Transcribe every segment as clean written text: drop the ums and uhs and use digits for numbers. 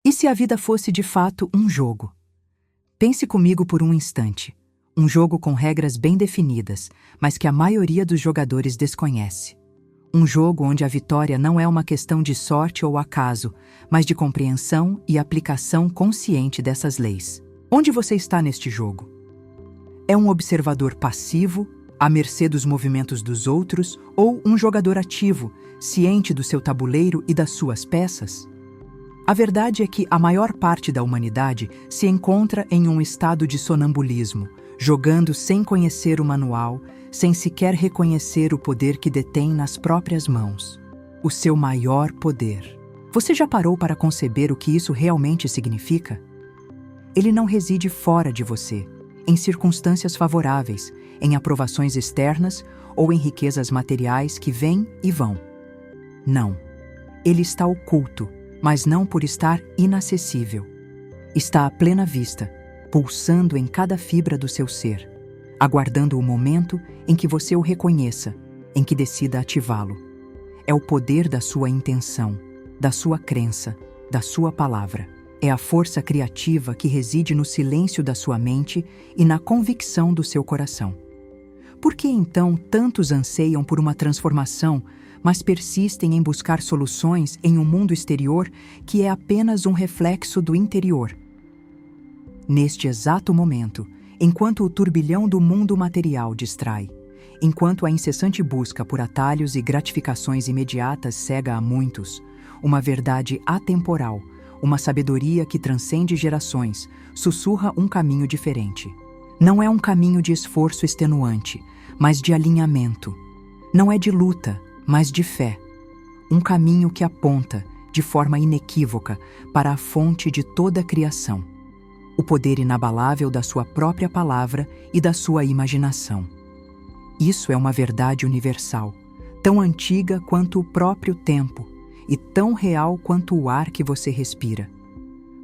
E se a vida fosse de fato um jogo? Pense comigo por um instante. Um jogo com regras bem definidas, mas que a maioria dos jogadores desconhece. Um jogo onde a vitória não é uma questão de sorte ou acaso, mas de compreensão e aplicação consciente dessas leis. Onde você está neste jogo? É um observador passivo, à mercê dos movimentos dos outros, ou um jogador ativo, ciente do seu tabuleiro e das suas peças? A verdade é que a maior parte da humanidade se encontra em um estado de sonambulismo, jogando sem conhecer o manual, sem sequer reconhecer o poder que detém nas próprias mãos. O seu maior poder. Você já parou para conceber o que isso realmente significa? Ele não reside fora de você, em circunstâncias favoráveis, em aprovações externas ou em riquezas materiais que vêm e vão. Não. Ele está oculto, mas não por estar inacessível. Está à plena vista, pulsando em cada fibra do seu ser, aguardando o momento em que você o reconheça, em que decida ativá-lo. É o poder da sua intenção, da sua crença, da sua palavra. É a força criativa que reside no silêncio da sua mente e na convicção do seu coração. Por que então tantos anseiam por uma transformação, mas persistem em buscar soluções em um mundo exterior que é apenas um reflexo do interior? Neste exato momento, enquanto o turbilhão do mundo material distrai, enquanto a incessante busca por atalhos e gratificações imediatas cega a muitos, uma verdade atemporal, uma sabedoria que transcende gerações, sussurra um caminho diferente. Não é um caminho de esforço extenuante, mas de alinhamento. Não é de luta, mas de fé. Um caminho que aponta, de forma inequívoca, para a fonte de toda a criação. O poder inabalável da sua própria palavra e da sua imaginação. Isso é uma verdade universal, tão antiga quanto o próprio tempo e tão real quanto o ar que você respira.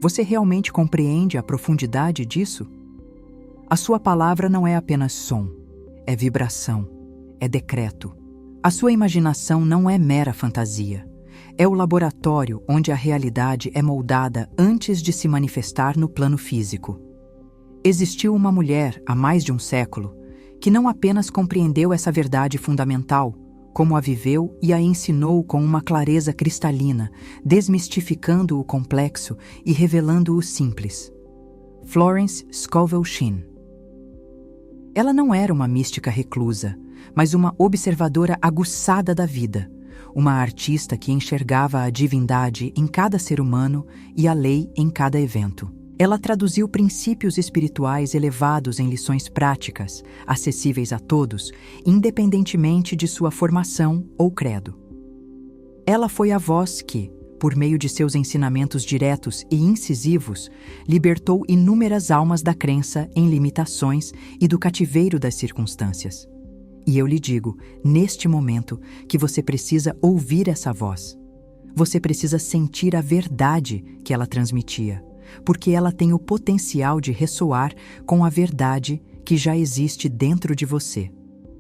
Você realmente compreende a profundidade disso? A sua palavra não é apenas som, é vibração, é decreto. A sua imaginação não é mera fantasia. É o laboratório onde a realidade é moldada antes de se manifestar no plano físico. Existiu uma mulher, há mais de um século, que não apenas compreendeu essa verdade fundamental, como a viveu e a ensinou com uma clareza cristalina, desmistificando o complexo e revelando o simples. Florence Scovel Shinn. Ela não era uma mística reclusa, mas uma observadora aguçada da vida, uma artista que enxergava a divindade em cada ser humano e a lei em cada evento. Ela traduziu princípios espirituais elevados em lições práticas, acessíveis a todos, independentemente de sua formação ou credo. Ela foi a voz que, por meio de seus ensinamentos diretos e incisivos, libertou inúmeras almas da crença em limitações e do cativeiro das circunstâncias. E eu lhe digo, neste momento, que você precisa ouvir essa voz. Você precisa sentir a verdade que ela transmitia, porque ela tem o potencial de ressoar com a verdade que já existe dentro de você.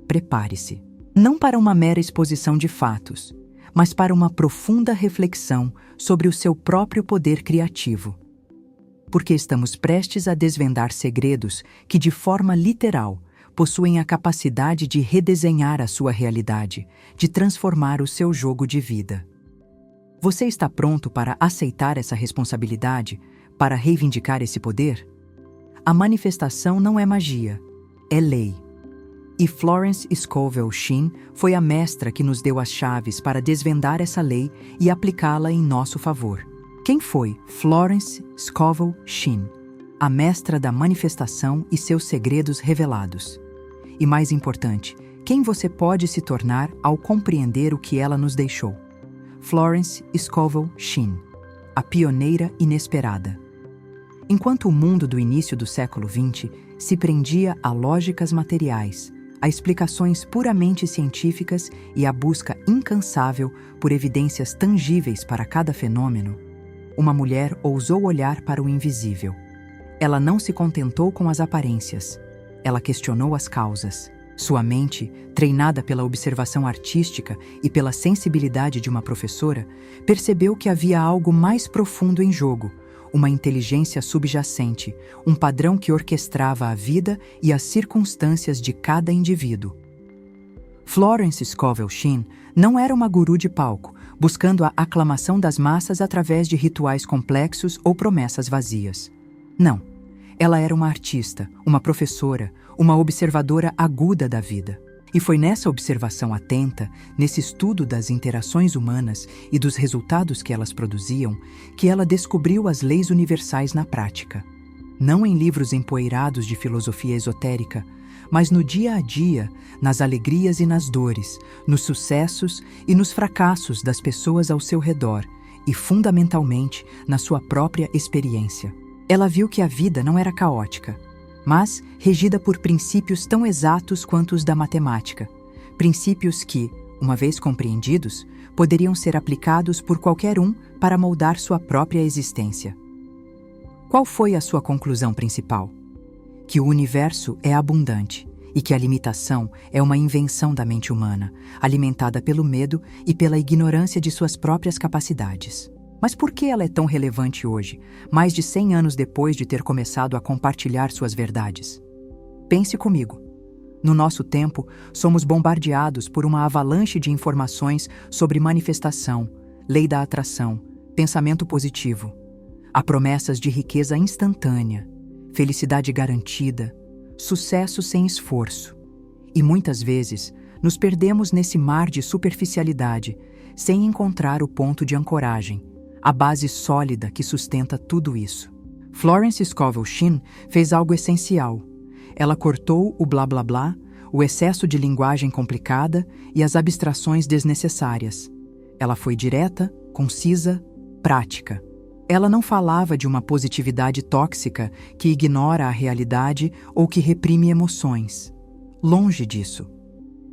Prepare-se. Não para uma mera exposição de fatos, mas para uma profunda reflexão sobre o seu próprio poder criativo. Porque estamos prestes a desvendar segredos que, de forma literal, possuem a capacidade de redesenhar a sua realidade, de transformar o seu jogo de vida. Você está pronto para aceitar essa responsabilidade, para reivindicar esse poder? A manifestação não é magia, é lei. E Florence Scovel Shinn foi a mestra que nos deu as chaves para desvendar essa lei e aplicá-la em nosso favor. Quem foi Florence Scovel Shinn? A mestra da manifestação e seus segredos revelados. E mais importante, quem você pode se tornar ao compreender o que ela nos deixou? Florence Scovel Shinn, a pioneira inesperada. Enquanto o mundo do início do século XX se prendia a lógicas materiais, a explicações puramente científicas e a busca incansável por evidências tangíveis para cada fenômeno, uma mulher ousou olhar para o invisível. Ela não se contentou com as aparências. Ela questionou as causas. Sua mente, treinada pela observação artística e pela sensibilidade de uma professora, percebeu que havia algo mais profundo em jogo, uma inteligência subjacente, um padrão que orquestrava a vida e as circunstâncias de cada indivíduo. Florence Scovel Shinn não era uma guru de palco, buscando a aclamação das massas através de rituais complexos ou promessas vazias. Não, ela era uma artista, uma professora, uma observadora aguda da vida. E foi nessa observação atenta, nesse estudo das interações humanas e dos resultados que elas produziam, que ela descobriu as leis universais na prática. Não em livros empoeirados de filosofia esotérica, mas no dia a dia, nas alegrias e nas dores, nos sucessos e nos fracassos das pessoas ao seu redor e, fundamentalmente, na sua própria experiência. Ela viu que a vida não era caótica, mas regida por princípios tão exatos quanto os da matemática, princípios que, uma vez compreendidos, poderiam ser aplicados por qualquer um para moldar sua própria existência. Qual foi a sua conclusão principal? Que o universo é abundante e que a limitação é uma invenção da mente humana, alimentada pelo medo e pela ignorância de suas próprias capacidades. Mas por que ela é tão relevante hoje, mais de 100 anos depois de ter começado a compartilhar suas verdades? Pense comigo. No nosso tempo, somos bombardeados por uma avalanche de informações sobre manifestação, lei da atração, pensamento positivo. Há promessas de riqueza instantânea, felicidade garantida, sucesso sem esforço. E muitas vezes, nos perdemos nesse mar de superficialidade, sem encontrar o ponto de ancoragem, a base sólida que sustenta tudo isso. Florence Scovel Shinn fez algo essencial. Ela cortou o blá blá blá, o excesso de linguagem complicada e as abstrações desnecessárias. Ela foi direta, concisa, prática. Ela não falava de uma positividade tóxica que ignora a realidade ou que reprime emoções. Longe disso.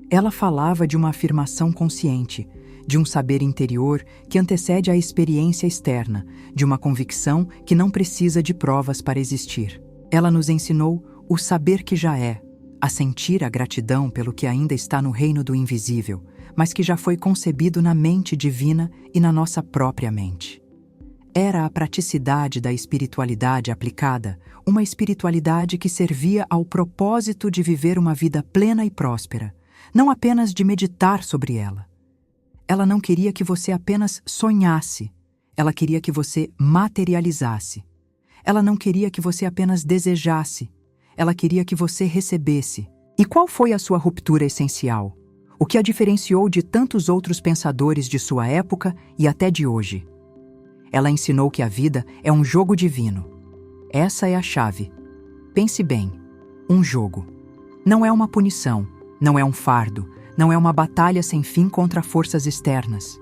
Ela falava de uma afirmação consciente, de um saber interior que antecede a experiência externa, de uma convicção que não precisa de provas para existir. Ela nos ensinou o saber que já é, a sentir a gratidão pelo que ainda está no reino do invisível, mas que já foi concebido na mente divina e na nossa própria mente. Era a praticidade da espiritualidade aplicada, uma espiritualidade que servia ao propósito de viver uma vida plena e próspera, não apenas de meditar sobre ela. Ela não queria que você apenas sonhasse, ela queria que você materializasse. Ela não queria que você apenas desejasse, ela queria que você recebesse. E qual foi a sua ruptura essencial? O que a diferenciou de tantos outros pensadores de sua época e até de hoje? Ela ensinou que a vida é um jogo divino. Essa é a chave. Pense bem, um jogo. Não é uma punição, não é um fardo, não é uma batalha sem fim contra forças externas.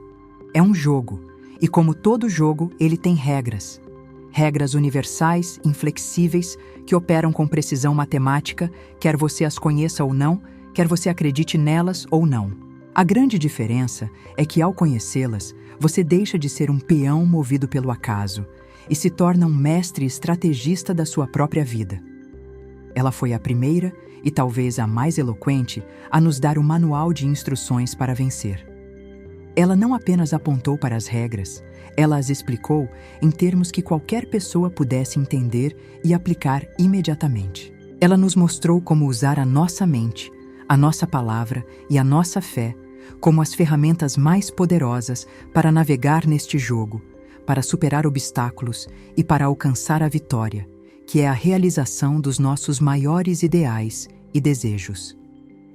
É um jogo, e como todo jogo, ele tem regras. Regras universais, inflexíveis, que operam com precisão matemática, quer você as conheça ou não, quer você acredite nelas ou não. A grande diferença é que, ao conhecê-las, você deixa de ser um peão movido pelo acaso e se torna um mestre estrategista da sua própria vida. Ela foi a primeira e talvez a mais eloquente a nos dar o manual de instruções para vencer. Ela não apenas apontou para as regras, ela as explicou em termos que qualquer pessoa pudesse entender e aplicar imediatamente. Ela nos mostrou como usar a nossa mente, a nossa palavra e a nossa fé como as ferramentas mais poderosas para navegar neste jogo, para superar obstáculos e para alcançar a vitória, que é a realização dos nossos maiores ideais e desejos.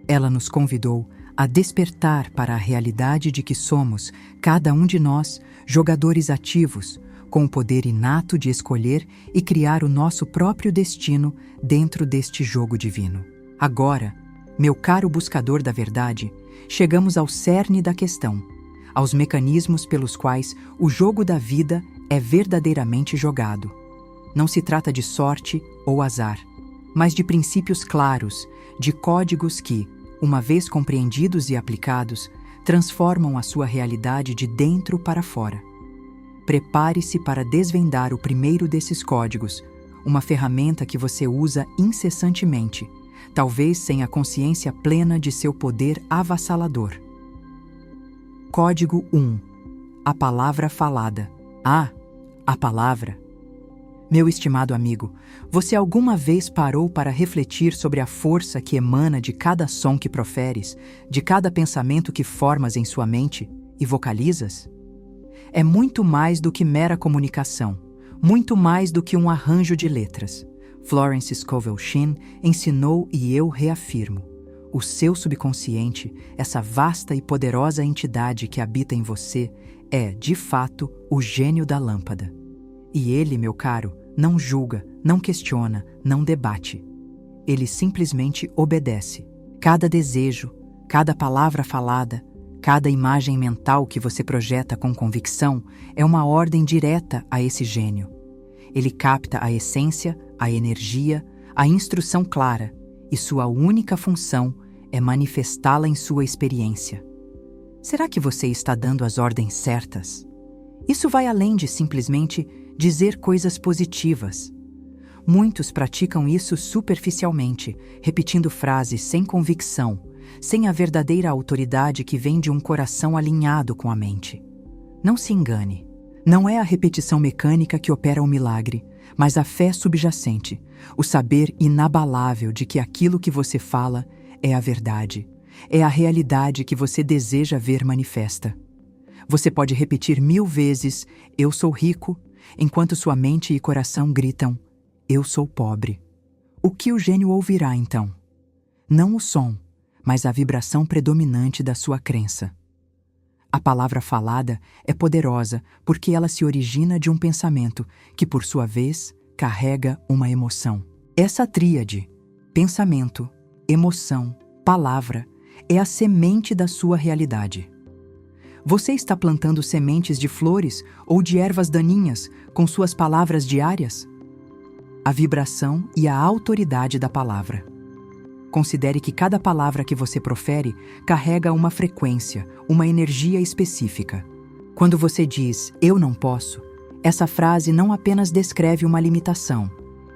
Ela nos convidou a despertar para a realidade de que somos, cada um de nós, jogadores ativos, com o poder inato de escolher e criar o nosso próprio destino dentro deste jogo divino. Agora, meu caro buscador da verdade, chegamos ao cerne da questão, aos mecanismos pelos quais o jogo da vida é verdadeiramente jogado. Não se trata de sorte ou azar, mas de princípios claros, de códigos que, uma vez compreendidos e aplicados, transformam a sua realidade de dentro para fora. Prepare-se para desvendar o primeiro desses códigos, uma ferramenta que você usa incessantemente, talvez sem a consciência plena de seu poder avassalador. Código 1. A palavra falada. A palavra. Meu estimado amigo, você alguma vez parou para refletir sobre a força que emana de cada som que proferes, de cada pensamento que formas em sua mente e vocalizas? É muito mais do que mera comunicação, muito mais do que um arranjo de letras. Florence Scovel Shinn ensinou e eu reafirmo. O seu subconsciente, essa vasta e poderosa entidade que habita em você, é, de fato, o gênio da lâmpada. E ele, meu caro, não julga, não questiona, não debate. Ele simplesmente obedece. Cada desejo, cada palavra falada, cada imagem mental que você projeta com convicção é uma ordem direta a esse gênio. Ele capta a essência, a energia, a instrução clara, e sua única função é manifestá-la em sua experiência. Será que você está dando as ordens certas? Isso vai além de simplesmente dizer coisas positivas. Muitos praticam isso superficialmente, repetindo frases sem convicção, sem a verdadeira autoridade que vem de um coração alinhado com a mente. Não se engane. Não é a repetição mecânica que opera o milagre, mas a fé subjacente, o saber inabalável de que aquilo que você fala é a verdade, é a realidade que você deseja ver manifesta. Você pode repetir 1000 vezes, eu sou rico, enquanto sua mente e coração gritam, eu sou pobre. O que o gênio ouvirá então? Não o som, mas a vibração predominante da sua crença. A palavra falada é poderosa porque ela se origina de um pensamento que, por sua vez, carrega uma emoção. Essa tríade, pensamento, emoção, palavra, é a semente da sua realidade. Você está plantando sementes de flores ou de ervas daninhas com suas palavras diárias? A vibração e a autoridade da palavra. Considere que cada palavra que você profere carrega uma frequência, uma energia específica. Quando você diz, eu não posso, essa frase não apenas descreve uma limitação.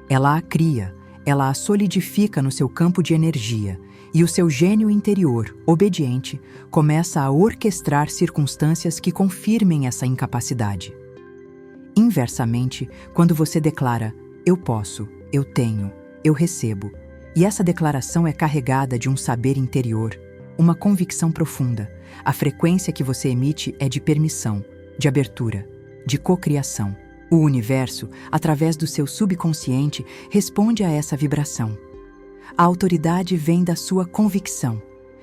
Ela a cria, ela a solidifica no seu campo de energia, e o seu gênio interior, obediente, começa a orquestrar circunstâncias que confirmem essa incapacidade. Inversamente, quando você declara, eu posso, eu tenho, eu recebo, e essa declaração é carregada de um saber interior, uma convicção profunda, a frequência que você emite é de permissão, de abertura, de cocriação. O universo, através do seu subconsciente, responde a essa vibração. A autoridade vem da sua convicção.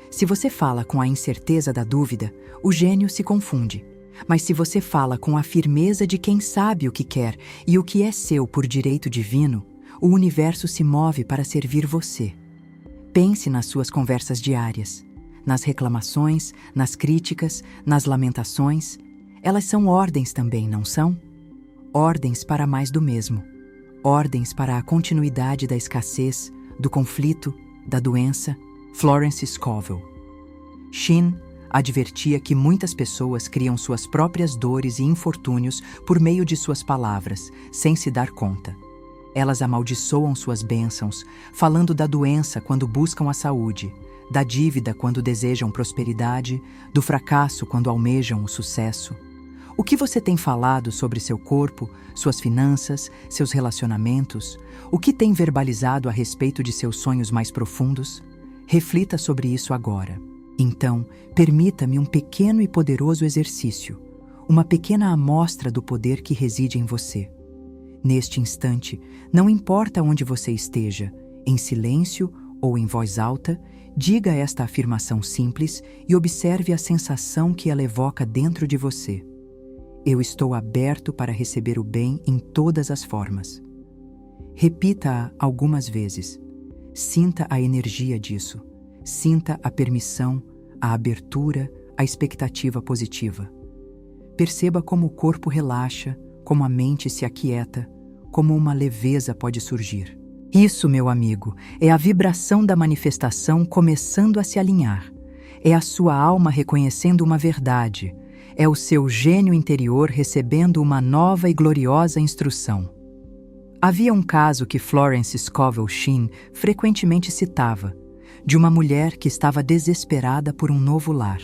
Se você fala com a incerteza da dúvida, o gênio se confunde. Mas se você fala com a firmeza de quem sabe o que quer e o que é seu por direito divino, o universo se move para servir você. Pense nas suas conversas diárias, nas reclamações, nas críticas, nas lamentações. Elas são ordens também, não são? Ordens para mais do mesmo. Ordens para a continuidade da escassez, do conflito, da doença. Florence Scovel Shinn advertia que muitas pessoas criam suas próprias dores e infortúnios por meio de suas palavras, sem se dar conta. Elas amaldiçoam suas bênçãos, falando da doença quando buscam a saúde, da dívida quando desejam prosperidade, do fracasso quando almejam o sucesso. O que você tem falado sobre seu corpo, suas finanças, seus relacionamentos? O que tem verbalizado a respeito de seus sonhos mais profundos? Reflita sobre isso agora. Então, permita-me um pequeno e poderoso exercício, uma pequena amostra do poder que reside em você. Neste instante, não importa onde você esteja, em silêncio ou em voz alta, diga esta afirmação simples e observe a sensação que ela evoca dentro de você. Eu estou aberto para receber o bem em todas as formas. Repita-a algumas vezes. Sinta a energia disso. Sinta a permissão, a abertura, a expectativa positiva. Perceba como o corpo relaxa, como a mente se aquieta, como uma leveza pode surgir. Isso, meu amigo, é a vibração da manifestação começando a se alinhar. É a sua alma reconhecendo uma verdade. É o seu gênio interior recebendo uma nova e gloriosa instrução. Havia um caso que Florence Scovel Shinn frequentemente citava, de uma mulher que estava desesperada por um novo lar.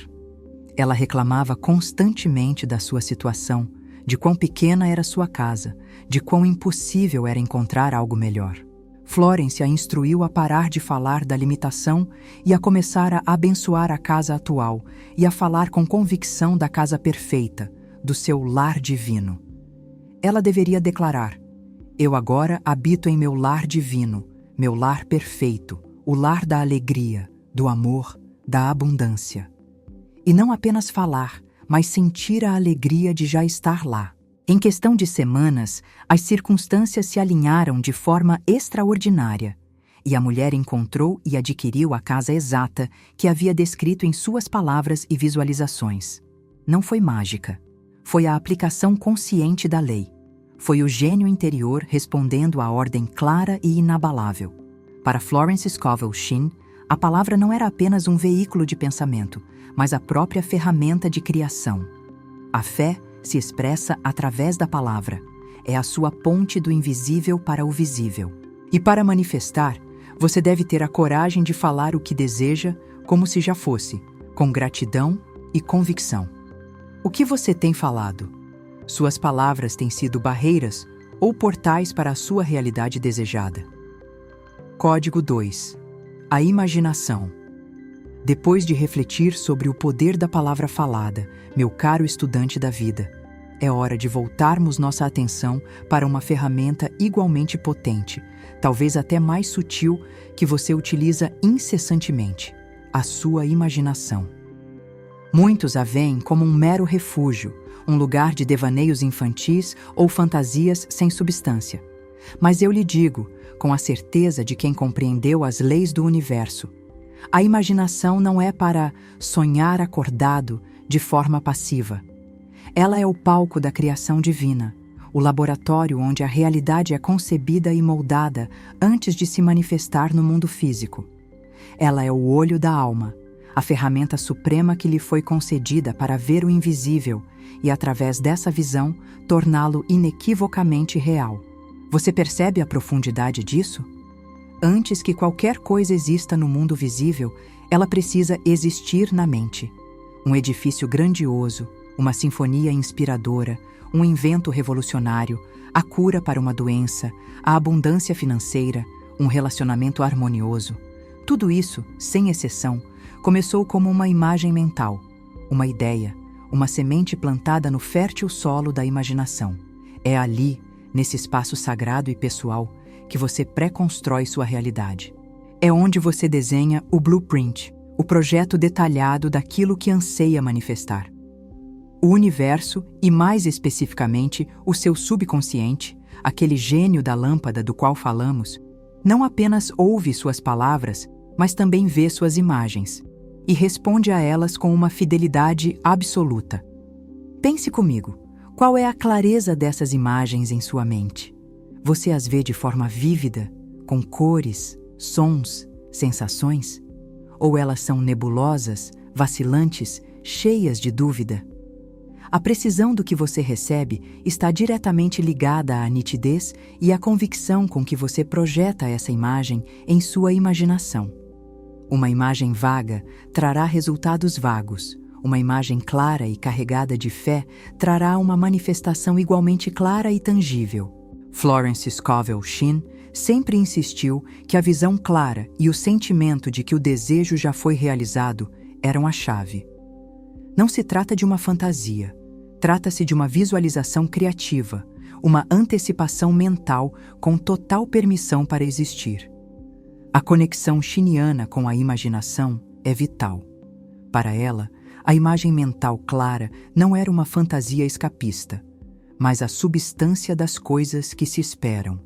Ela reclamava constantemente da sua situação, de quão pequena era sua casa, de quão impossível era encontrar algo melhor. Florence a instruiu a parar de falar da limitação e a começar a abençoar a casa atual e a falar com convicção da casa perfeita, do seu lar divino. Ela deveria declarar: eu agora habito em meu lar divino, meu lar perfeito, o lar da alegria, do amor, da abundância. E não apenas falar, mas sentir a alegria de já estar lá. Em questão de semanas, as circunstâncias se alinharam de forma extraordinária, e a mulher encontrou e adquiriu a casa exata que havia descrito em suas palavras e visualizações. Não foi mágica. Foi a aplicação consciente da lei. Foi o gênio interior respondendo à ordem clara e inabalável. Para Florence Scovel Shinn, a palavra não era apenas um veículo de pensamento, mas a própria ferramenta de criação. A fé se expressa através da palavra. É a sua ponte do invisível para o visível. E para manifestar, você deve ter a coragem de falar o que deseja como se já fosse, com gratidão e convicção. O que você tem falado? Suas palavras têm sido barreiras ou portais para a sua realidade desejada. Código 2. A imaginação. Depois de refletir sobre o poder da palavra falada, meu caro estudante da vida, é hora de voltarmos nossa atenção para uma ferramenta igualmente potente, talvez até mais sutil, que você utiliza incessantemente: a sua imaginação. Muitos a veem como um mero refúgio, um lugar de devaneios infantis ou fantasias sem substância. Mas eu lhe digo, com a certeza de quem compreendeu as leis do universo, a imaginação não é para sonhar acordado de forma passiva. Ela é o palco da criação divina, o laboratório onde a realidade é concebida e moldada antes de se manifestar no mundo físico. Ela é o olho da alma, a ferramenta suprema que lhe foi concedida para ver o invisível e, através dessa visão, torná-lo inequivocamente real. Você percebe a profundidade disso? Antes que qualquer coisa exista no mundo visível, ela precisa existir na mente. Um edifício grandioso, uma sinfonia inspiradora, um invento revolucionário, a cura para uma doença, a abundância financeira, um relacionamento harmonioso. Tudo isso, sem exceção, começou como uma imagem mental, uma ideia, uma semente plantada no fértil solo da imaginação. É ali, nesse espaço sagrado e pessoal, que você pré-constrói sua realidade. É onde você desenha o blueprint, o projeto detalhado daquilo que anseia manifestar. O universo, e mais especificamente o seu subconsciente, aquele gênio da lâmpada do qual falamos, não apenas ouve suas palavras, mas também vê suas imagens, e responde a elas com uma fidelidade absoluta. Pense comigo, qual é a clareza dessas imagens em sua mente? Você as vê de forma vívida, com cores, sons, sensações? Ou elas são nebulosas, vacilantes, cheias de dúvida? A precisão do que você recebe está diretamente ligada à nitidez e à convicção com que você projeta essa imagem em sua imaginação. Uma imagem vaga trará resultados vagos. Uma imagem clara e carregada de fé trará uma manifestação igualmente clara e tangível. Florence Scovel Shinn sempre insistiu que a visão clara e o sentimento de que o desejo já foi realizado eram a chave. Não se trata de uma fantasia, trata-se de uma visualização criativa, uma antecipação mental com total permissão para existir. A conexão shinniana com a imaginação é vital. Para ela, a imagem mental clara não era uma fantasia escapista, mas a substância das coisas que se esperam.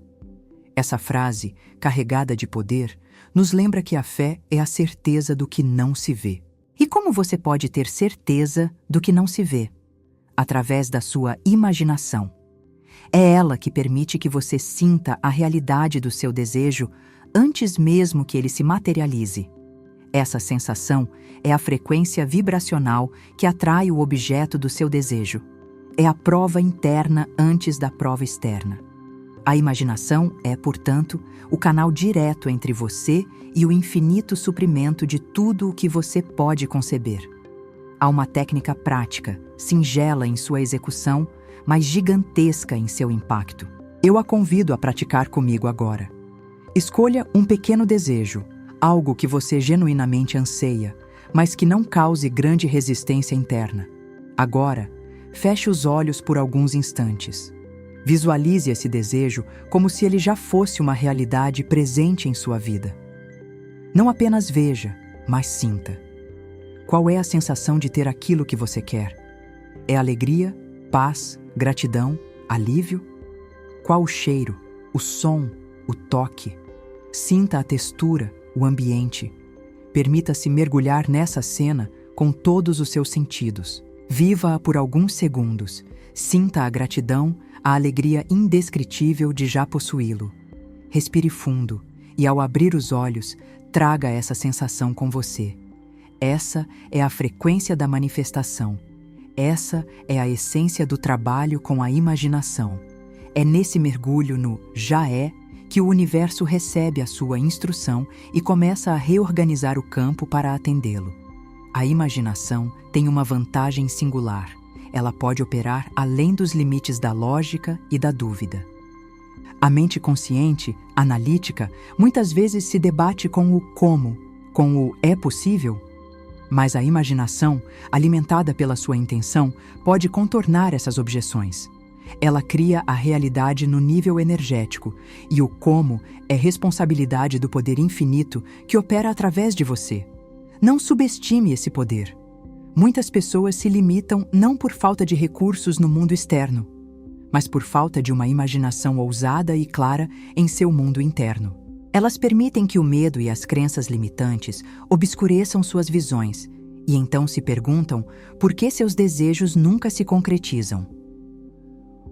Essa frase, carregada de poder, nos lembra que a fé é a certeza do que não se vê. E como você pode ter certeza do que não se vê? Através da sua imaginação. É ela que permite que você sinta a realidade do seu desejo antes mesmo que ele se materialize. Essa sensação é a frequência vibracional que atrai o objeto do seu desejo. É a prova interna antes da prova externa. A imaginação é, portanto, o canal direto entre você e o infinito suprimento de tudo o que você pode conceber. Há uma técnica prática, singela em sua execução, mas gigantesca em seu impacto. Eu a convido a praticar comigo agora. Escolha um pequeno desejo, algo que você genuinamente anseia, mas que não cause grande resistência interna. Agora, feche os olhos por alguns instantes. Visualize esse desejo como se ele já fosse uma realidade presente em sua vida. Não apenas veja, mas sinta. Qual é a sensação de ter aquilo que você quer? É alegria, paz, gratidão, alívio? Qual o cheiro, o som, o toque? Sinta a textura, o ambiente. Permita-se mergulhar nessa cena com todos os seus sentidos. Viva-a por alguns segundos. Sinta a gratidão, a alegria indescritível de já possuí-lo. Respire fundo e, ao abrir os olhos, traga essa sensação com você. Essa é a frequência da manifestação. Essa é a essência do trabalho com a imaginação. É nesse mergulho no já é que o universo recebe a sua instrução e começa a reorganizar o campo para atendê-lo. A imaginação tem uma vantagem singular. Ela pode operar além dos limites da lógica e da dúvida. A mente consciente, analítica, muitas vezes se debate com o como, com o é possível? Mas a imaginação, alimentada pela sua intenção, pode contornar essas objeções. Ela cria a realidade no nível energético, e o como é responsabilidade do poder infinito que opera através de você. Não subestime esse poder. Muitas pessoas se limitam não por falta de recursos no mundo externo, mas por falta de uma imaginação ousada e clara em seu mundo interno. Elas permitem que o medo e as crenças limitantes obscureçam suas visões e então se perguntam por que seus desejos nunca se concretizam.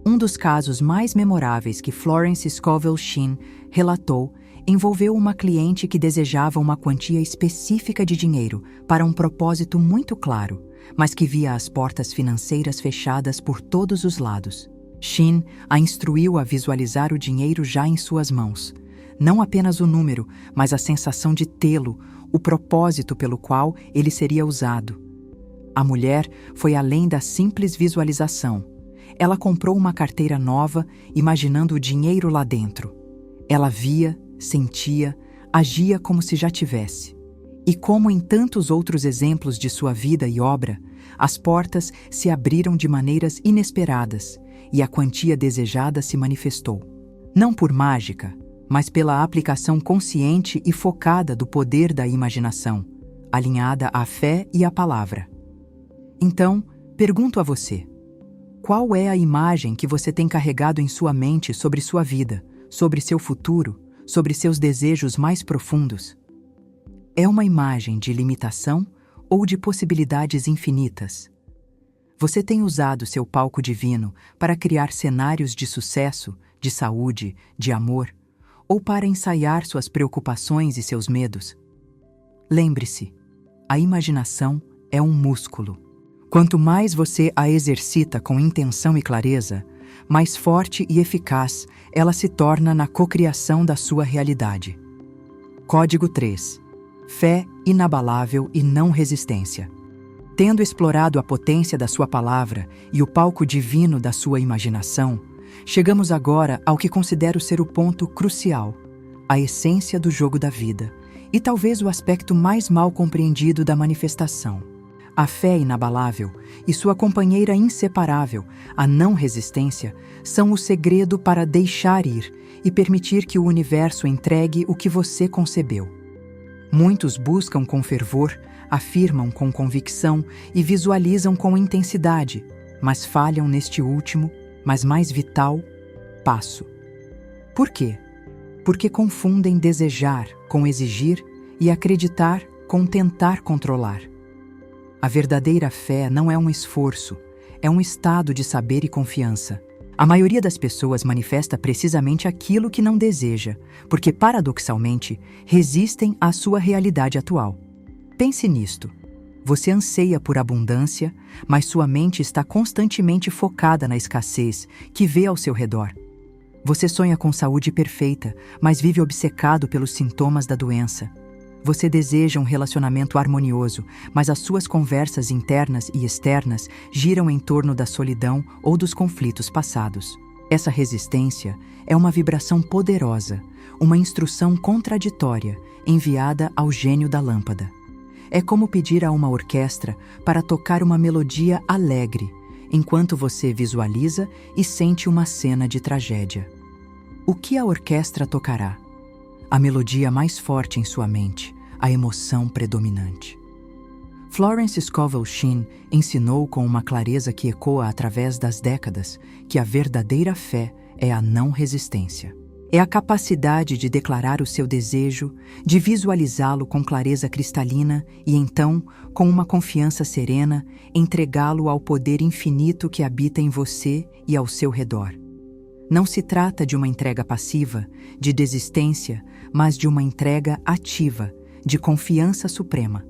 Um dos casos mais memoráveis que Florence Scovel Shinn relatou envolveu uma cliente que desejava uma quantia específica de dinheiro para um propósito muito claro, mas que via as portas financeiras fechadas por todos os lados. Shinn a instruiu a visualizar o dinheiro já em suas mãos. Não apenas o número, mas a sensação de tê-lo, o propósito pelo qual ele seria usado. A mulher foi além da simples visualização. Ela comprou uma carteira nova, imaginando o dinheiro lá dentro. Ela via, sentia, agia como se já tivesse. E como em tantos outros exemplos de sua vida e obra, as portas se abriram de maneiras inesperadas e a quantia desejada se manifestou. Não por mágica, mas pela aplicação consciente e focada do poder da imaginação, alinhada à fé e à palavra. Então, pergunto a você: qual é a imagem que você tem carregado em sua mente sobre sua vida, sobre seu futuro, sobre seus desejos mais profundos? É uma imagem de limitação ou de possibilidades infinitas? Você tem usado seu palco divino para criar cenários de sucesso, de saúde, de amor, ou para ensaiar suas preocupações e seus medos? Lembre-se, a imaginação é um músculo. Quanto mais você a exercita com intenção e clareza, mais forte e eficaz ela se torna na cocriação da sua realidade. Código 3. Fé inabalável e não resistência. Tendo explorado a potência da sua palavra e o palco divino da sua imaginação, chegamos agora ao que considero ser o ponto crucial, a essência do jogo da vida, e talvez o aspecto mais mal compreendido da manifestação. A fé inabalável e sua companheira inseparável, a não resistência, são o segredo para deixar ir e permitir que o universo entregue o que você concebeu. Muitos buscam com fervor, afirmam com convicção e visualizam com intensidade, mas falham neste último, mas mais vital, passo. Por quê? Porque confundem desejar com exigir e acreditar com tentar controlar. A verdadeira fé não é um esforço, é um estado de saber e confiança. A maioria das pessoas manifesta precisamente aquilo que não deseja, porque, paradoxalmente, resistem à sua realidade atual. Pense nisto. Você anseia por abundância, mas sua mente está constantemente focada na escassez que vê ao seu redor. Você sonha com saúde perfeita, mas vive obcecado pelos sintomas da doença. Você deseja um relacionamento harmonioso, mas as suas conversas internas e externas giram em torno da solidão ou dos conflitos passados. Essa resistência é uma vibração poderosa, uma instrução contraditória enviada ao gênio da lâmpada. É como pedir a uma orquestra para tocar uma melodia alegre, enquanto você visualiza e sente uma cena de tragédia. O que a orquestra tocará? A melodia mais forte em sua mente, a emoção predominante. Florence Scovel Shinn ensinou com uma clareza que ecoa através das décadas que a verdadeira fé é a não resistência. É a capacidade de declarar o seu desejo, de visualizá-lo com clareza cristalina e então, com uma confiança serena, entregá-lo ao poder infinito que habita em você e ao seu redor. Não se trata de uma entrega passiva, de desistência, mas de uma entrega ativa, de confiança suprema.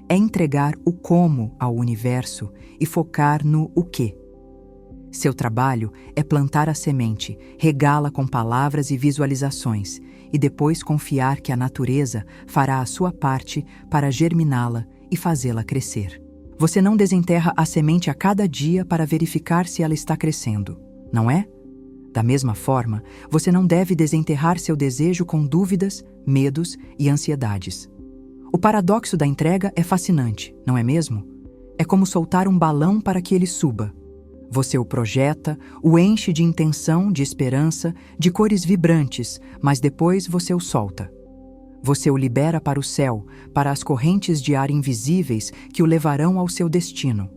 É entregar o como ao universo e focar no o quê. Seu trabalho é plantar a semente, regá-la com palavras e visualizações, e depois confiar que a natureza fará a sua parte para germiná-la e fazê-la crescer. Você não desenterra a semente a cada dia para verificar se ela está crescendo, não é? Da mesma forma, você não deve desenterrar seu desejo com dúvidas, medos e ansiedades. O paradoxo da entrega é fascinante, não é mesmo? É como soltar um balão para que ele suba. Você o projeta, o enche de intenção, de esperança, de cores vibrantes, mas depois você o solta. Você o libera para o céu, para as correntes de ar invisíveis que o levarão ao seu destino.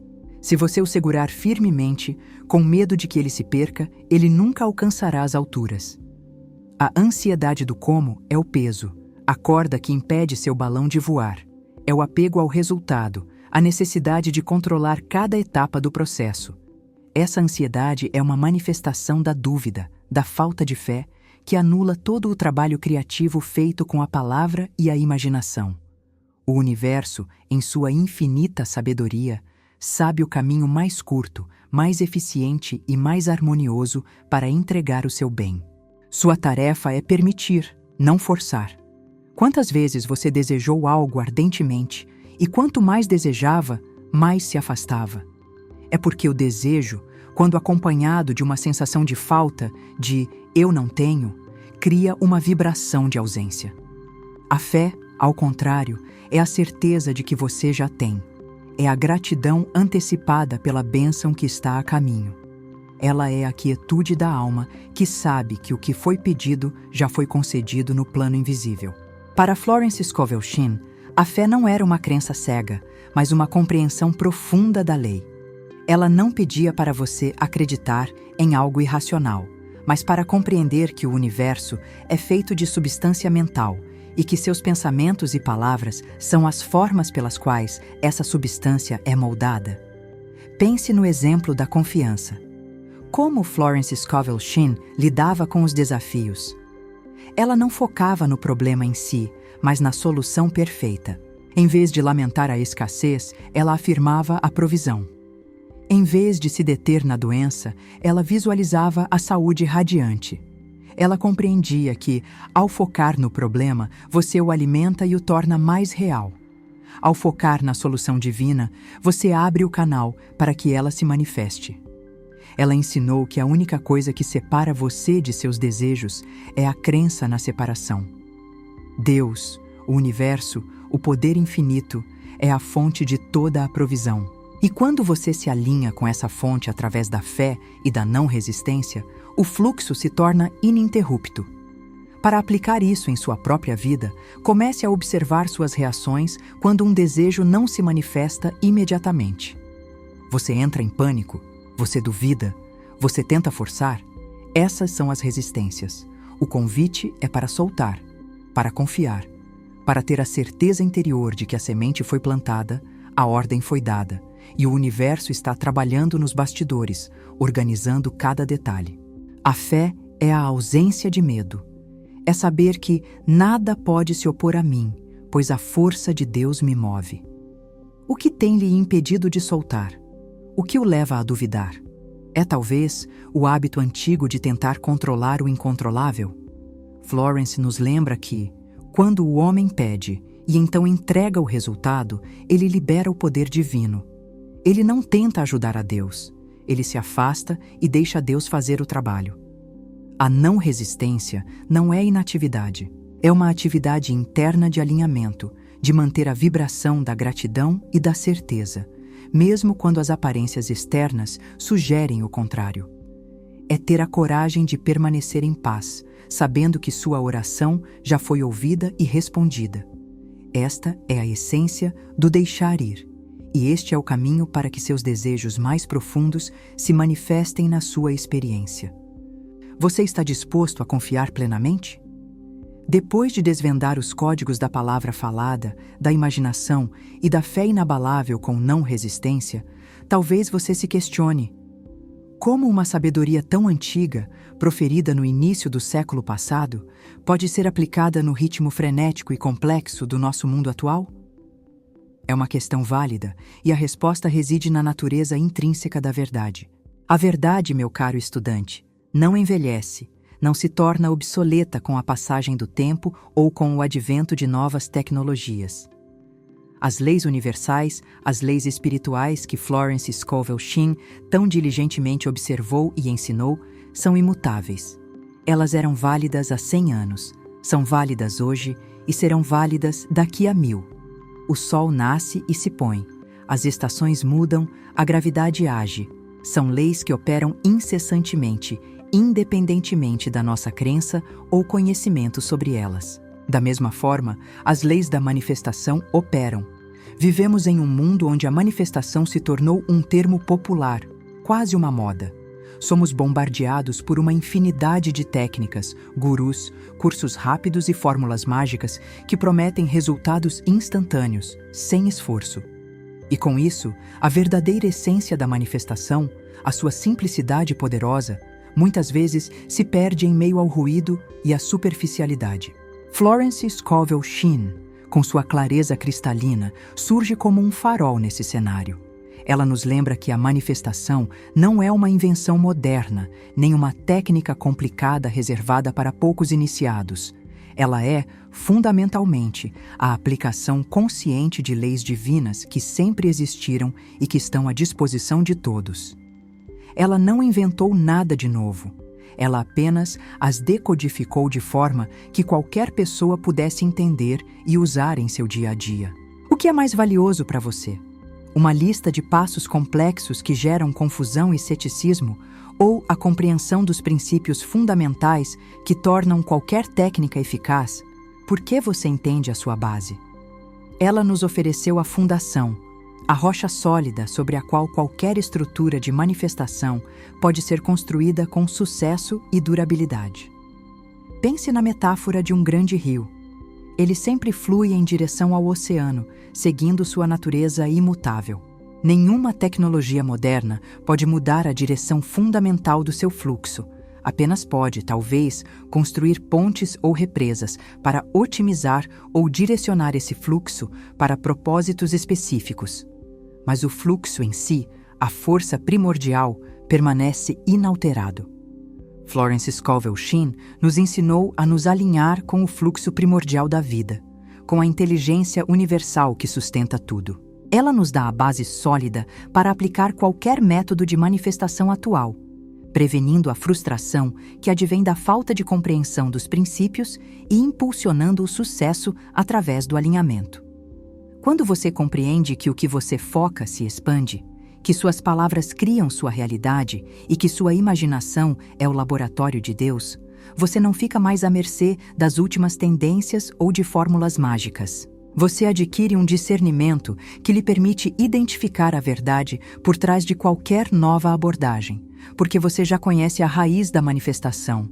Se você o segurar firmemente, com medo de que ele se perca, ele nunca alcançará as alturas. A ansiedade do como é o peso, a corda que impede seu balão de voar. É o apego ao resultado, a necessidade de controlar cada etapa do processo. Essa ansiedade é uma manifestação da dúvida, da falta de fé, que anula todo o trabalho criativo feito com a palavra e a imaginação. O universo, em sua infinita sabedoria, sabe o caminho mais curto, mais eficiente e mais harmonioso para entregar o seu bem. Sua tarefa é permitir, não forçar. Quantas vezes você desejou algo ardentemente e quanto mais desejava, mais se afastava? É porque o desejo, quando acompanhado de uma sensação de falta, de eu não tenho, cria uma vibração de ausência. A fé, ao contrário, é a certeza de que você já tem. É a gratidão antecipada pela bênção que está a caminho. Ela é a quietude da alma que sabe que o que foi pedido já foi concedido no plano invisível. Para Florence Scovel Shinn, a fé não era uma crença cega, mas uma compreensão profunda da lei. Ela não pedia para você acreditar em algo irracional, mas para compreender que o universo é feito de substância mental e que seus pensamentos e palavras são as formas pelas quais essa substância é moldada. Pense no exemplo da confiança. Como Florence Scovel Shinn lidava com os desafios? Ela não focava no problema em si, mas na solução perfeita. Em vez de lamentar a escassez, ela afirmava a provisão. Em vez de se deter na doença, ela visualizava a saúde radiante. Ela compreendia que, ao focar no problema, você o alimenta e o torna mais real. Ao focar na solução divina, você abre o canal para que ela se manifeste. Ela ensinou que a única coisa que separa você de seus desejos é a crença na separação. Deus, o universo, o poder infinito, é a fonte de toda a provisão. E quando você se alinha com essa fonte através da fé e da não resistência, o fluxo se torna ininterrupto. Para aplicar isso em sua própria vida, comece a observar suas reações quando um desejo não se manifesta imediatamente. Você entra em pânico? Você duvida? Você tenta forçar? Essas são as resistências. O convite é para soltar, para confiar, para ter a certeza interior de que a semente foi plantada, a ordem foi dada, e o universo está trabalhando nos bastidores, organizando cada detalhe. A fé é a ausência de medo. É saber que nada pode se opor a mim, pois a força de Deus me move. O que tem lhe impedido de soltar? O que o leva a duvidar? É talvez o hábito antigo de tentar controlar o incontrolável? Florence nos lembra que, quando o homem pede e então entrega o resultado, ele libera o poder divino. Ele não tenta ajudar a Deus, ele se afasta e deixa Deus fazer o trabalho. A não resistência não é inatividade, é uma atividade interna de alinhamento, de manter a vibração da gratidão e da certeza, mesmo quando as aparências externas sugerem o contrário. É ter a coragem de permanecer em paz, sabendo que sua oração já foi ouvida e respondida. Esta é a essência do deixar ir, e este é o caminho para que seus desejos mais profundos se manifestem na sua experiência. Você está disposto a confiar plenamente? Depois de desvendar os códigos da palavra falada, da imaginação e da fé inabalável com não resistência, talvez você se questione: como uma sabedoria tão antiga, proferida no início do século passado, pode ser aplicada no ritmo frenético e complexo do nosso mundo atual? É uma questão válida, e a resposta reside na natureza intrínseca da verdade. A verdade, meu caro estudante, não envelhece, não se torna obsoleta com a passagem do tempo ou com o advento de novas tecnologias. As leis universais, as leis espirituais que Florence Scovel Shinn tão diligentemente observou e ensinou, são imutáveis. Elas eram válidas há 100 anos, são válidas hoje e serão válidas daqui a 1000. O sol nasce e se põe, as estações mudam, a gravidade age. São leis que operam incessantemente, independentemente da nossa crença ou conhecimento sobre elas. Da mesma forma, as leis da manifestação operam. Vivemos em um mundo onde a manifestação se tornou um termo popular, quase uma moda. Somos bombardeados por uma infinidade de técnicas, gurus, cursos rápidos e fórmulas mágicas que prometem resultados instantâneos, sem esforço. E com isso, a verdadeira essência da manifestação, a sua simplicidade poderosa, muitas vezes se perde em meio ao ruído e à superficialidade. Florence Scovel Shinn, com sua clareza cristalina, surge como um farol nesse cenário. Ela nos lembra que a manifestação não é uma invenção moderna, nem uma técnica complicada reservada para poucos iniciados. Ela é, fundamentalmente, a aplicação consciente de leis divinas que sempre existiram e que estão à disposição de todos. Ela não inventou nada de novo. Ela apenas as decodificou de forma que qualquer pessoa pudesse entender e usar em seu dia a dia. O que é mais valioso para você? Uma lista de passos complexos que geram confusão e ceticismo, ou a compreensão dos princípios fundamentais que tornam qualquer técnica eficaz? Por que você entende a sua base? Ela nos ofereceu a fundação, a rocha sólida sobre a qual qualquer estrutura de manifestação pode ser construída com sucesso e durabilidade. Pense na metáfora de um grande rio. Ele sempre flui em direção ao oceano, seguindo sua natureza imutável. Nenhuma tecnologia moderna pode mudar a direção fundamental do seu fluxo. Apenas pode, talvez, construir pontes ou represas para otimizar ou direcionar esse fluxo para propósitos específicos. Mas o fluxo em si, a força primordial, permanece inalterado. Florence Scovel Shinn nos ensinou a nos alinhar com o fluxo primordial da vida, com a inteligência universal que sustenta tudo. Ela nos dá a base sólida para aplicar qualquer método de manifestação atual, prevenindo a frustração que advém da falta de compreensão dos princípios e impulsionando o sucesso através do alinhamento. Quando você compreende que o que você foca se expande, que suas palavras criam sua realidade e que sua imaginação é o laboratório de Deus, você não fica mais à mercê das últimas tendências ou de fórmulas mágicas. Você adquire um discernimento que lhe permite identificar a verdade por trás de qualquer nova abordagem, porque você já conhece a raiz da manifestação.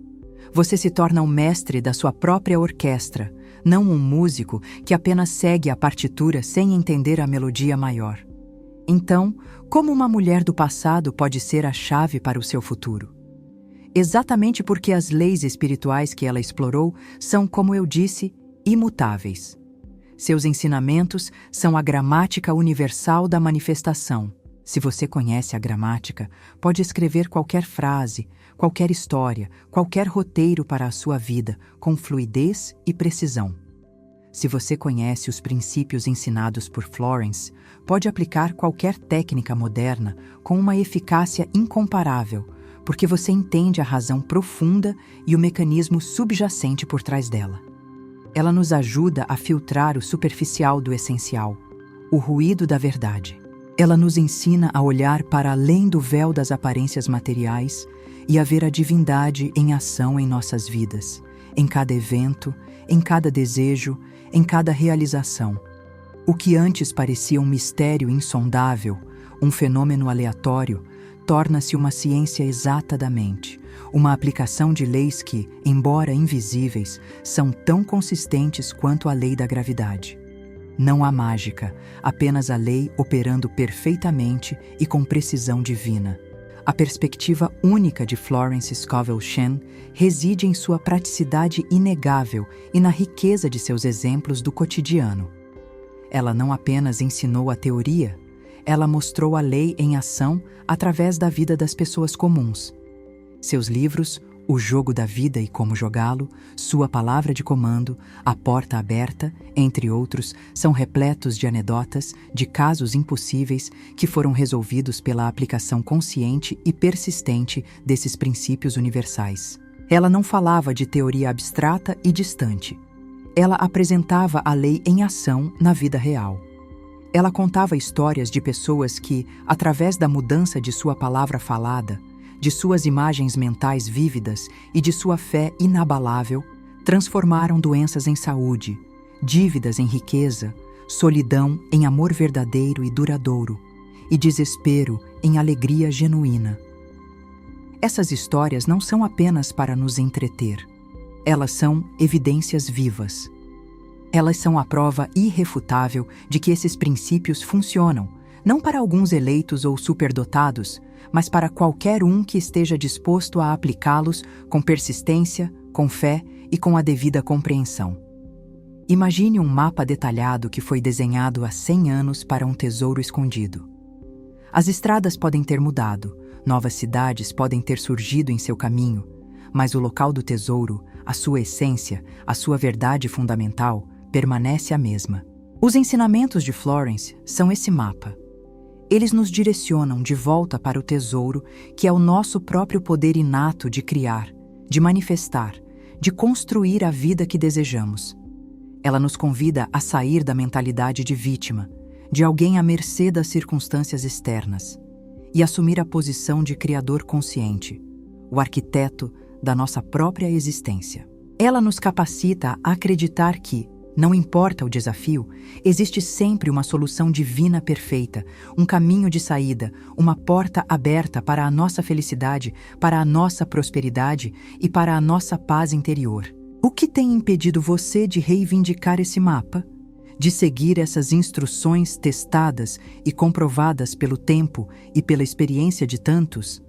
Você se torna um mestre da sua própria orquestra, não um músico que apenas segue a partitura sem entender a melodia maior. Então, como uma mulher do passado pode ser a chave para o seu futuro? Exatamente porque as leis espirituais que ela explorou são, como eu disse, imutáveis. Seus ensinamentos são a gramática universal da manifestação. Se você conhece a gramática, pode escrever qualquer frase, qualquer história, qualquer roteiro para a sua vida, com fluidez e precisão. Se você conhece os princípios ensinados por Florence, pode aplicar qualquer técnica moderna com uma eficácia incomparável, porque você entende a razão profunda e o mecanismo subjacente por trás dela. Ela nos ajuda a filtrar o superficial do essencial, o ruído da verdade. Ela nos ensina a olhar para além do véu das aparências materiais e a ver a divindade em ação em nossas vidas, em cada evento, em cada desejo, em cada realização. O que antes parecia um mistério insondável, um fenômeno aleatório, torna-se uma ciência exata da mente, uma aplicação de leis que, embora invisíveis, são tão consistentes quanto a lei da gravidade. Não há mágica, apenas a lei operando perfeitamente e com precisão divina. A perspectiva única de Florence Scovel Shinn reside em sua praticidade inegável e na riqueza de seus exemplos do cotidiano. Ela não apenas ensinou a teoria, ela mostrou a lei em ação através da vida das pessoas comuns. Seus livros, O Jogo da Vida e Como Jogá-lo, Sua Palavra de Comando, A Porta Aberta, entre outros, são repletos de anedotas, de casos impossíveis que foram resolvidos pela aplicação consciente e persistente desses princípios universais. Ela não falava de teoria abstrata e distante. Ela apresentava a lei em ação na vida real. Ela contava histórias de pessoas que, através da mudança de sua palavra falada, de suas imagens mentais vívidas e de sua fé inabalável, transformaram doenças em saúde, dívidas em riqueza, solidão em amor verdadeiro e duradouro, e desespero em alegria genuína. Essas histórias não são apenas para nos entreter. Elas são evidências vivas. Elas são a prova irrefutável de que esses princípios funcionam, não para alguns eleitos ou superdotados, mas para qualquer um que esteja disposto a aplicá-los com persistência, com fé e com a devida compreensão. Imagine um mapa detalhado que foi desenhado há 100 anos para um tesouro escondido. As estradas podem ter mudado, novas cidades podem ter surgido em seu caminho, mas o local do tesouro, a sua essência, a sua verdade fundamental, permanece a mesma. Os ensinamentos de Florence são esse mapa. Eles nos direcionam de volta para o tesouro, que é o nosso próprio poder inato de criar, de manifestar, de construir a vida que desejamos. Ela nos convida a sair da mentalidade de vítima, de alguém à mercê das circunstâncias externas, e assumir a posição de criador consciente, o arquiteto da nossa própria existência. Ela nos capacita a acreditar que, não importa o desafio, existe sempre uma solução divina perfeita, um caminho de saída, uma porta aberta para a nossa felicidade, para a nossa prosperidade e para a nossa paz interior. O que tem impedido você de reivindicar esse mapa? De seguir essas instruções testadas e comprovadas pelo tempo e pela experiência de tantos?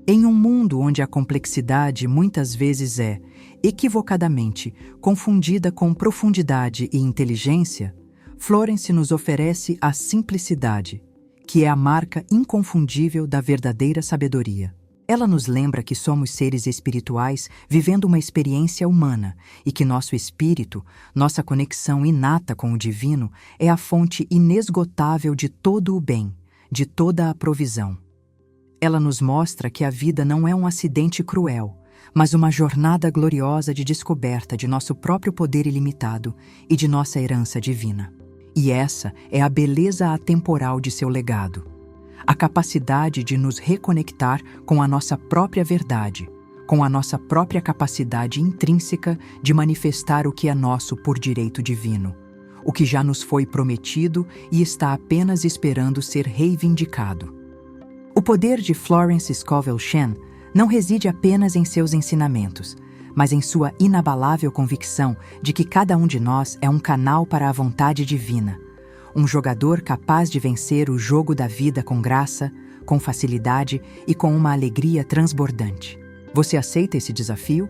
Em um mundo onde a complexidade muitas vezes é, equivocadamente, confundida com profundidade e inteligência, Florence nos oferece a simplicidade, que é a marca inconfundível da verdadeira sabedoria. Ela nos lembra que somos seres espirituais vivendo uma experiência humana e que nosso espírito, nossa conexão inata com o divino, é a fonte inesgotável de todo o bem, de toda a provisão. Ela nos mostra que a vida não é um acidente cruel, mas uma jornada gloriosa de descoberta de nosso próprio poder ilimitado e de nossa herança divina. E essa é a beleza atemporal de seu legado. A capacidade de nos reconectar com a nossa própria verdade, com a nossa própria capacidade intrínseca de manifestar o que é nosso por direito divino, o que já nos foi prometido e está apenas esperando ser reivindicado. O poder de Florence Scovel Shinn não reside apenas em seus ensinamentos, mas em sua inabalável convicção de que cada um de nós é um canal para a vontade divina, um jogador capaz de vencer o jogo da vida com graça, com facilidade e com uma alegria transbordante. Você aceita esse desafio?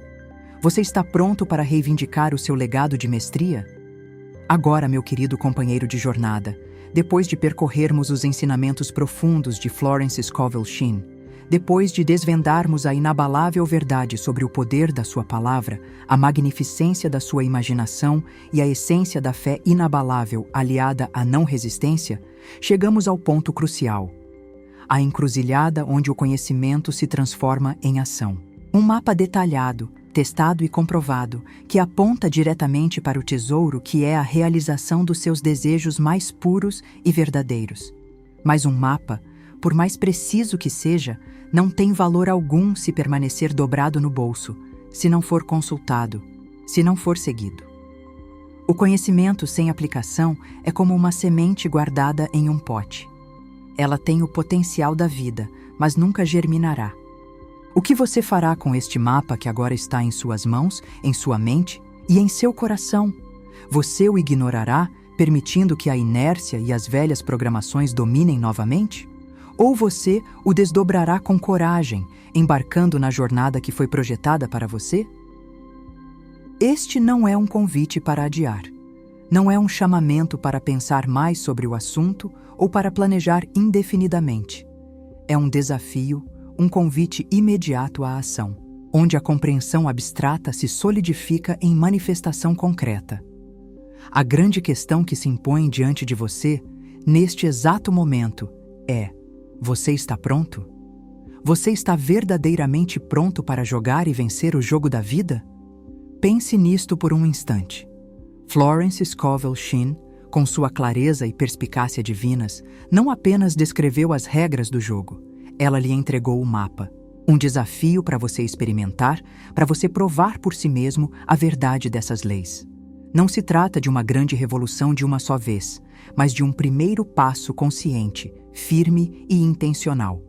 Você está pronto para reivindicar o seu legado de mestria? Agora, meu querido companheiro de jornada, depois de percorrermos os ensinamentos profundos de Florence Scovel Shinn, Depois de desvendarmos a inabalável verdade sobre o poder da sua palavra, a magnificência da sua imaginação e a essência da fé inabalável aliada à não resistência, chegamos ao ponto crucial: a encruzilhada onde o conhecimento se transforma em ação. Um mapa detalhado, testado e comprovado, que aponta diretamente para o tesouro que é a realização dos seus desejos mais puros e verdadeiros. Mas um mapa, por mais preciso que seja, não tem valor algum se permanecer dobrado no bolso, se não for consultado, se não for seguido. O conhecimento sem aplicação é como uma semente guardada em um pote. Ela tem o potencial da vida, mas nunca germinará. O que você fará com este mapa que agora está em suas mãos, em sua mente e em seu coração? Você o ignorará, permitindo que a inércia e as velhas programações dominem novamente? Ou você o desdobrará com coragem, embarcando na jornada que foi projetada para você? Este não é um convite para adiar. Não é um chamamento para pensar mais sobre o assunto ou para planejar indefinidamente. É um desafio, um convite imediato à ação, onde a compreensão abstrata se solidifica em manifestação concreta. A grande questão que se impõe diante de você, neste exato momento, é: você está pronto? Você está verdadeiramente pronto para jogar e vencer o jogo da vida? Pense nisto por um instante. Florence Scovel Shinn, com sua clareza e perspicácia divinas, não apenas descreveu as regras do jogo, ela lhe entregou o mapa, um desafio para você experimentar, para você provar por si mesmo a verdade dessas leis. Não se trata de uma grande revolução de uma só vez, mas de um primeiro passo consciente, firme e intencional.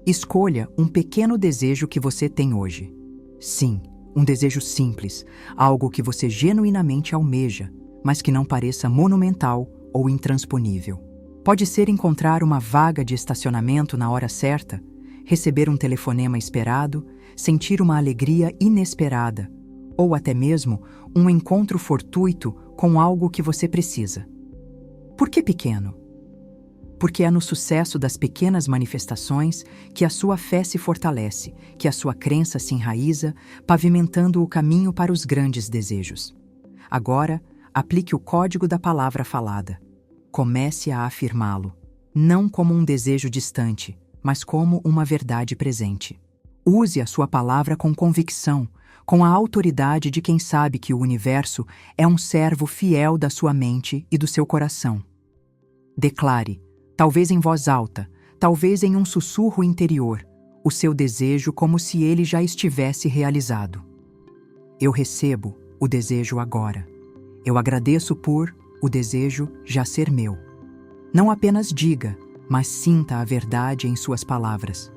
Escolha um pequeno desejo que você tem hoje. Sim, um desejo simples, algo que você genuinamente almeja, mas que não pareça monumental ou intransponível. Pode ser encontrar uma vaga de estacionamento na hora certa, receber um telefonema esperado, sentir uma alegria inesperada, ou até mesmo um encontro fortuito com algo que você precisa. Por que pequeno? Porque é no sucesso das pequenas manifestações que a sua fé se fortalece, que a sua crença se enraiza, pavimentando o caminho para os grandes desejos. Agora, aplique o código da palavra falada. Comece a afirmá-lo, não como um desejo distante, mas como uma verdade presente. Use a sua palavra com convicção, com a autoridade de quem sabe que o universo é um servo fiel da sua mente e do seu coração. Declare, talvez em voz alta, talvez em um sussurro interior, o seu desejo como se ele já estivesse realizado. Eu recebo o desejo agora. Eu agradeço por o desejo já ser meu. Não apenas diga, mas sinta a verdade em suas palavras.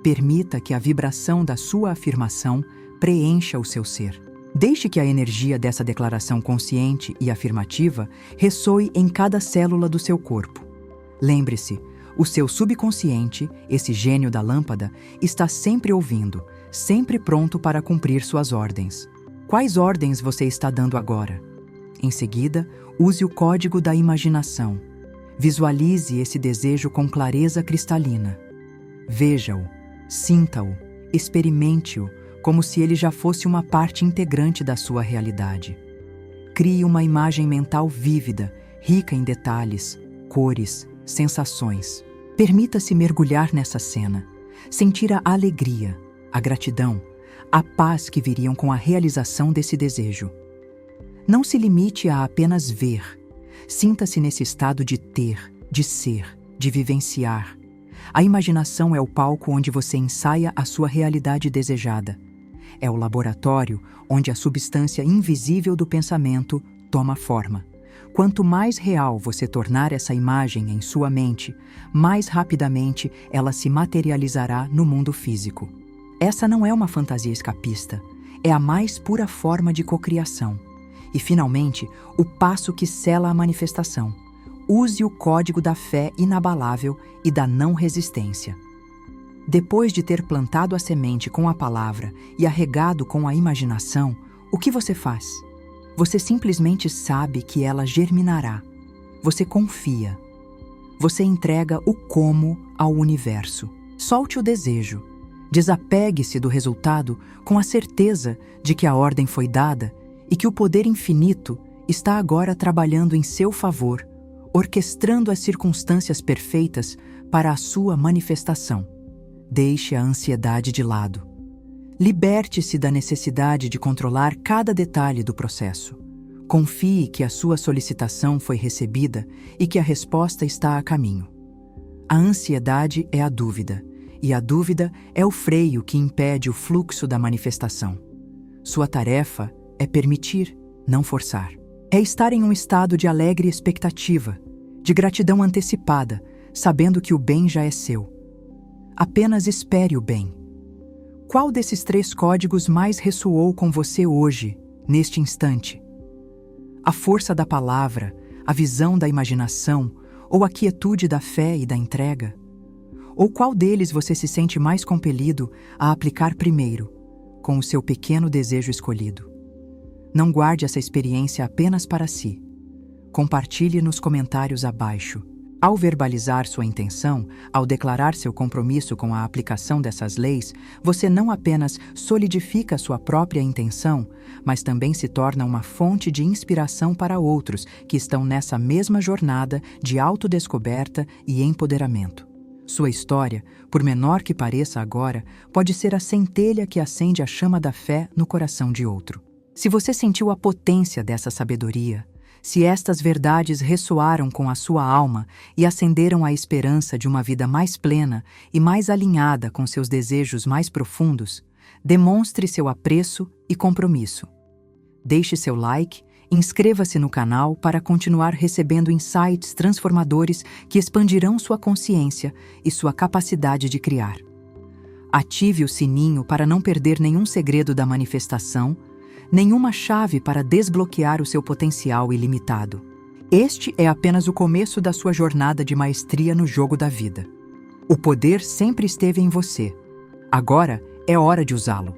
Permita que a vibração da sua afirmação preencha o seu ser. Deixe que a energia dessa declaração consciente e afirmativa ressoe em cada célula do seu corpo. Lembre-se, o seu subconsciente, esse gênio da lâmpada, está sempre ouvindo, sempre pronto para cumprir suas ordens. Quais ordens você está dando agora? Em seguida, use o código da imaginação. Visualize esse desejo com clareza cristalina. Veja-o, sinta-o, experimente-o, como se ele já fosse uma parte integrante da sua realidade. Crie uma imagem mental vívida, rica em detalhes, cores, sensações. Permita-se mergulhar nessa cena, sentir a alegria, a gratidão, a paz que viriam com a realização desse desejo. Não se limite a apenas ver. Sinta-se nesse estado de ter, de ser, de vivenciar. A imaginação é o palco onde você ensaia a sua realidade desejada. É o laboratório onde a substância invisível do pensamento toma forma. Quanto mais real você tornar essa imagem em sua mente, mais rapidamente ela se materializará no mundo físico. Essa não é uma fantasia escapista, é a mais pura forma de cocriação. E, finalmente, o passo que sela a manifestação. Use o código da fé inabalável e da não resistência. Depois de ter plantado a semente com a palavra e a regado com a imaginação, o que você faz? Você simplesmente sabe que ela germinará. Você confia. Você entrega o como ao universo. Solte o desejo. Desapegue-se do resultado com a certeza de que a ordem foi dada e que o poder infinito está agora trabalhando em seu favor, orquestrando as circunstâncias perfeitas para a sua manifestação. Deixe a ansiedade de lado. Liberte-se da necessidade de controlar cada detalhe do processo. Confie que a sua solicitação foi recebida e que a resposta está a caminho. A ansiedade é a dúvida, e a dúvida é o freio que impede o fluxo da manifestação. Sua tarefa é permitir, não forçar. É estar em um estado de alegre expectativa, de gratidão antecipada, sabendo que o bem já é seu. Apenas espere o bem. Qual desses 3 códigos mais ressoou com você hoje, neste instante? A força da palavra, a visão da imaginação ou a quietude da fé e da entrega? Ou qual deles você se sente mais compelido a aplicar primeiro, com o seu pequeno desejo escolhido? Não guarde essa experiência apenas para si. Compartilhe nos comentários abaixo. Ao verbalizar sua intenção, ao declarar seu compromisso com a aplicação dessas leis, você não apenas solidifica sua própria intenção, mas também se torna uma fonte de inspiração para outros que estão nessa mesma jornada de autodescoberta e empoderamento. Sua história, por menor que pareça agora, pode ser a centelha que acende a chama da fé no coração de outro. Se você sentiu a potência dessa sabedoria, se estas verdades ressoaram com a sua alma e acenderam a esperança de uma vida mais plena e mais alinhada com seus desejos mais profundos, demonstre seu apreço e compromisso. Deixe seu like, inscreva-se no canal para continuar recebendo insights transformadores que expandirão sua consciência e sua capacidade de criar. Ative o sininho para não perder nenhum segredo da manifestação, nenhuma chave para desbloquear o seu potencial ilimitado. Este é apenas o começo da sua jornada de maestria no jogo da vida. O poder sempre esteve em você. Agora é hora de usá-lo.